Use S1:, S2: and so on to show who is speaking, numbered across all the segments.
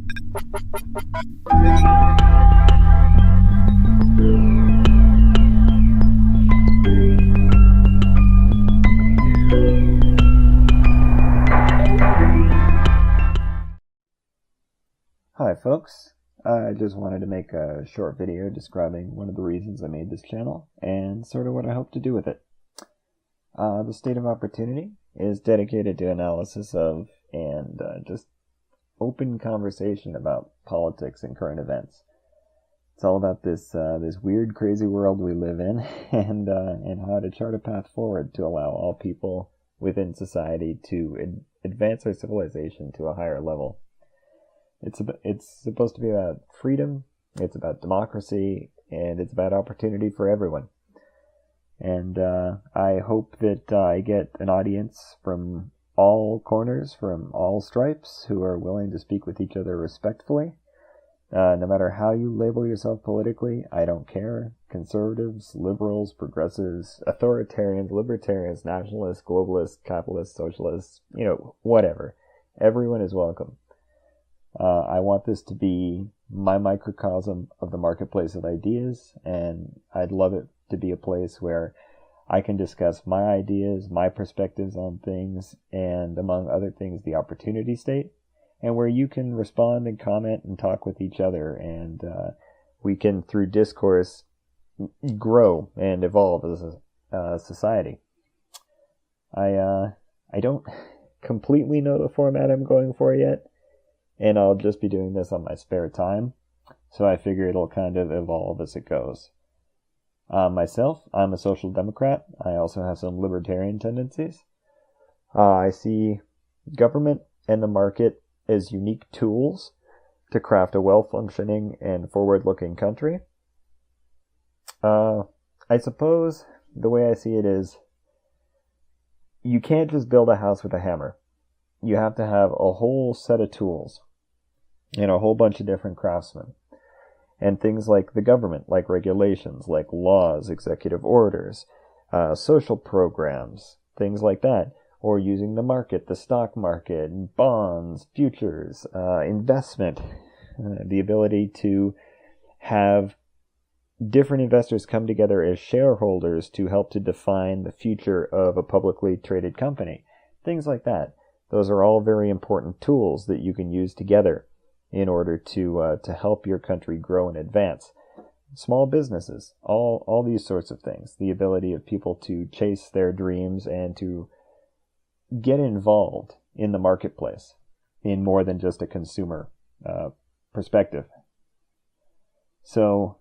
S1: Hi folks, I just wanted to make a short video describing one of the reasons I made this channel and sort of what I hope to do with it. The State of Opportunity is dedicated to analysis of and just open conversation about politics and current events. It's all about this weird, crazy world we live in and how to chart a path forward to allow all people within society to advance our civilization to a higher level. It's supposed to be about freedom, it's about democracy, and it's about opportunity for everyone. And I hope that I get an audience from all corners, from all stripes, who are willing to speak with each other respectfully. No matter how you label yourself politically, I don't care. Conservatives, liberals, progressives, authoritarians, libertarians, nationalists, globalists, capitalists, socialists, whatever. Everyone is welcome. I want this to be my microcosm of the marketplace of ideas, and I'd love it to be a place where I can discuss my ideas, my perspectives on things, and among other things, the opportunity state, and where you can respond and comment and talk with each other, and we can, through discourse, grow and evolve as a society. I don't completely know the format I'm going for yet, and I'll just be doing this on my spare time, so I figure it'll kind of evolve as it goes. Myself, I'm a social democrat. I also have some libertarian tendencies. I see government and the market as unique tools to craft a well-functioning and forward-looking country. I suppose the way I see it is, you can't just build a house with a hammer. You have to have a whole set of tools and a whole bunch of different craftsmen. And things like the government, like regulations, like laws, executive orders, social programs, things like that. Or using the market, the stock market, bonds, futures, investment, the ability to have different investors come together as shareholders to help to define the future of a publicly traded company. Things like that. Those are all very important tools that you can use together in order to help your country grow and advance. Small businesses, all these sorts of things. The ability of people to chase their dreams and to get involved in the marketplace in more than just a consumer perspective. So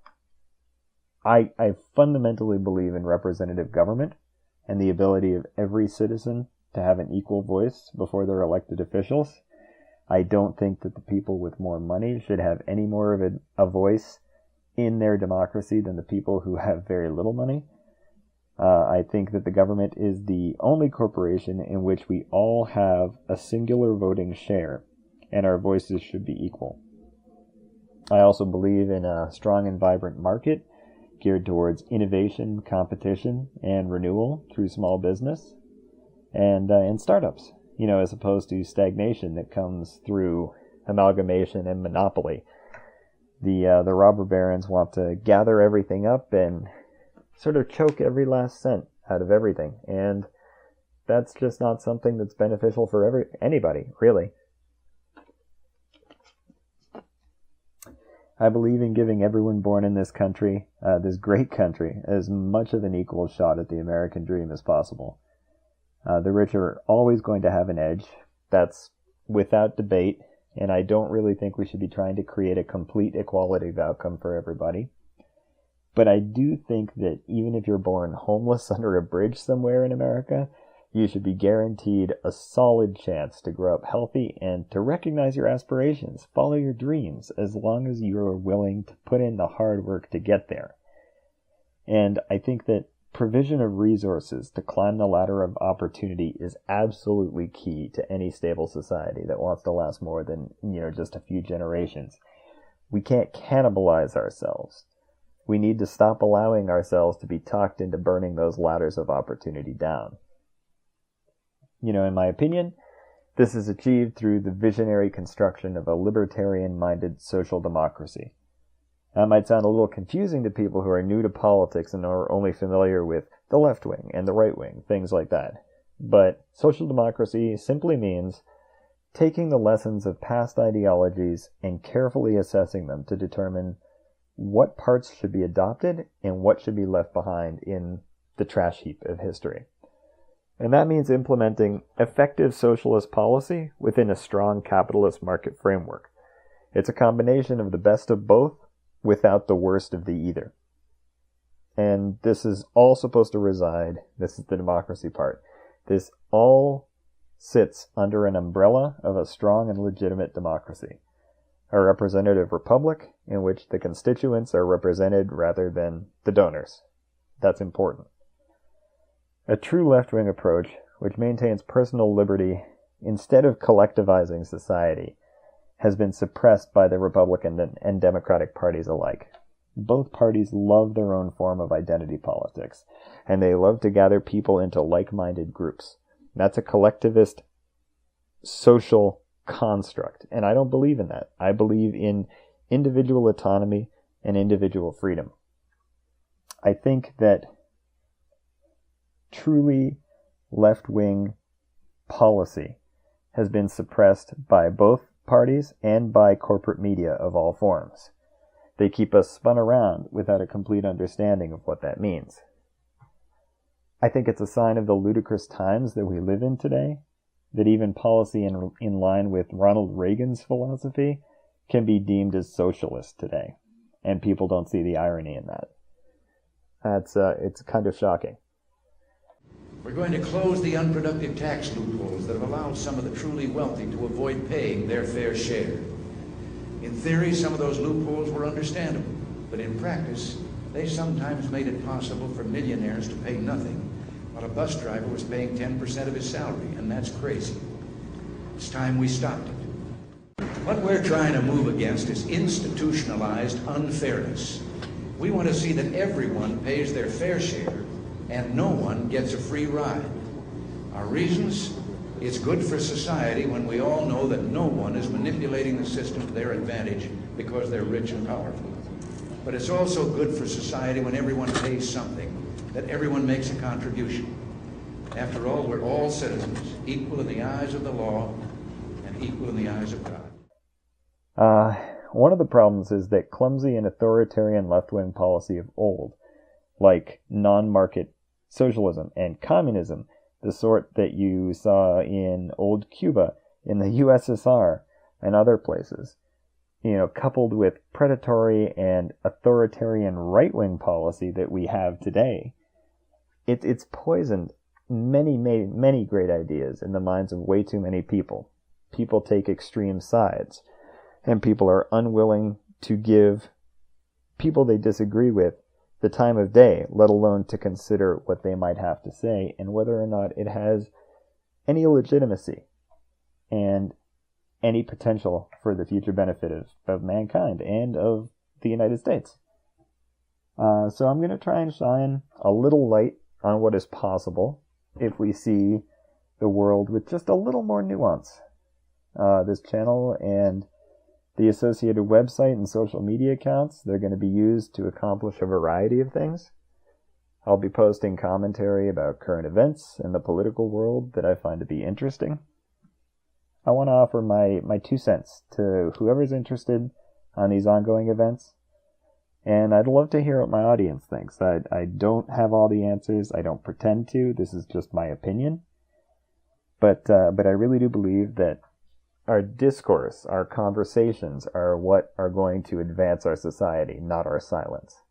S1: I fundamentally believe in representative government and the ability of every citizen to have an equal voice before their elected officials. I don't think that the people with more money should have any more of a voice in their democracy than the people who have very little money. I think that the government is the only corporation in which we all have a singular voting share, and our voices should be equal. I also believe in a strong and vibrant market geared towards innovation, competition, and renewal through small business and startups, as opposed to stagnation that comes through amalgamation and monopoly. The robber barons want to gather everything up and sort of choke every last cent out of everything, and that's just not something that's beneficial for anybody, really. I believe in giving everyone born in this country, this great country, as much of an equal shot at the American dream as possible. The rich are always going to have an edge. That's without debate, and I don't really think we should be trying to create a complete equality of outcome for everybody. But I do think that even if you're born homeless under a bridge somewhere in America, you should be guaranteed a solid chance to grow up healthy and to recognize your aspirations, follow your dreams, as long as you are willing to put in the hard work to get there. And I think that provision of resources to climb the ladder of opportunity is absolutely key to any stable society that wants to last more than, just a few generations. We can't cannibalize ourselves. We need to stop allowing ourselves to be talked into burning those ladders of opportunity down. In my opinion, This is achieved through the visionary construction of a libertarian-minded social democracy. That might sound a little confusing to people who are new to politics and are only familiar with the left wing and the right wing, things like that. But social democracy simply means taking the lessons of past ideologies and carefully assessing them to determine what parts should be adopted and what should be left behind in the trash heap of history. And that means implementing effective socialist policy within a strong capitalist market framework. It's a combination of the best of both without the worst of the either. And this is all supposed to reside, this is the democracy part, this all sits under an umbrella of a strong and legitimate democracy. A representative republic in which the constituents are represented rather than the donors. That's important. A true left-wing approach, which maintains personal liberty instead of collectivizing society, has been suppressed by the Republican and Democratic parties alike. Both parties love their own form of identity politics, and they love to gather people into like-minded groups. That's a collectivist social construct, and I don't believe in that. I believe in individual autonomy and individual freedom. I think that truly left-wing policy has been suppressed by both parties and by corporate media of all forms. They keep us spun around without a complete understanding of what that means. I think it's a sign of the ludicrous times that we live in today, that even policy in line with Ronald Reagan's philosophy can be deemed as socialist today, and people don't see the irony in that. It's kind of shocking.
S2: We're going to close the unproductive tax loopholes that have allowed some of the truly wealthy to avoid paying their fair share. In theory, some of those loopholes were understandable, but in practice, they sometimes made it possible for millionaires to pay nothing, while a bus driver was paying 10% of his salary, and that's crazy. It's time we stopped it. What we're trying to move against is institutionalized unfairness. We want to see that everyone pays their fair share and no one gets a free ride. Our reasons? It's good for society when we all know that no one is manipulating the system to their advantage because they're rich and powerful. But it's also good for society when everyone pays something, that everyone makes a contribution. After all, we're all citizens, equal in the eyes of the law and equal in the eyes of God.
S1: One of the problems is that clumsy and authoritarian left-wing policy of old, like non-market socialism and communism, the sort that you saw in old Cuba, in the USSR, and other places, coupled with predatory and authoritarian right-wing policy that we have today, it's poisoned many great ideas in the minds of way too many people. People take extreme sides, and people are unwilling to give people they disagree with the time of day, let alone to consider what they might have to say and whether or not it has any legitimacy and any potential for the future benefit of mankind and of the United States. So I'm going to try and shine a little light on what is possible if we see the world with just a little more nuance. This channel and the associated website and social media accounts, they're going to be used to accomplish a variety of things. I'll be posting commentary about current events in the political world that I find to be interesting. I want to offer my 2 cents to whoever's interested on these ongoing events. And I'd love to hear what my audience thinks. I don't have all the answers. I don't pretend to. This is just my opinion. But I really do believe that our discourse, our conversations are what are going to advance our society, not our silence.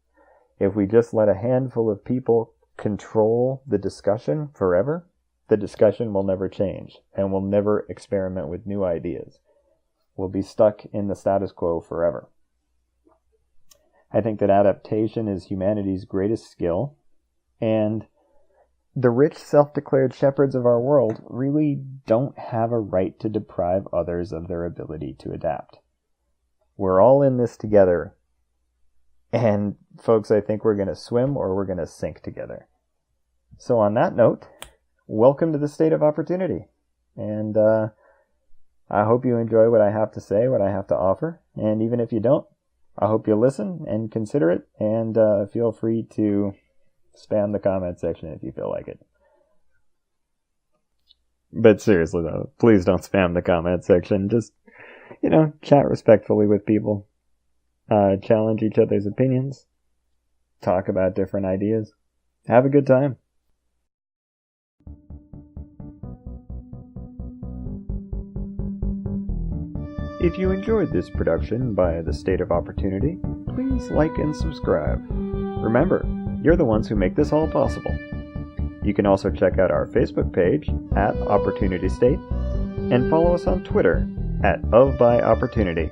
S1: If we just let a handful of people control the discussion forever, the discussion will never change, and we'll never experiment with new ideas. We'll be stuck in the status quo forever. I think that adaptation is humanity's greatest skill, and the rich, self-declared shepherds of our world really don't have a right to deprive others of their ability to adapt. We're all in this together, and folks, I think we're going to swim or we're going to sink together. So on that note, welcome to the State of Opportunity, and I hope you enjoy what I have to say, what I have to offer, and even if you don't, I hope you listen and consider it, and feel free to spam the comment section if you feel like it. But seriously though, please don't spam the comment section. Just, chat respectfully with people. Challenge each other's opinions. Talk about different ideas. Have a good time. If you enjoyed this production by The State of Opportunity, please like and subscribe. Remember, you're the ones who make this all possible. You can also check out our Facebook page at Opportunity State and follow us on Twitter at @OfByOpportunity.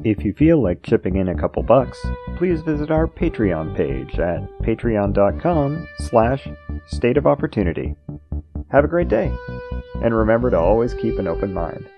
S1: If you feel like chipping in a couple bucks, please visit our Patreon page at patreon.com/stateofopportunity. Have a great day, and remember to always keep an open mind.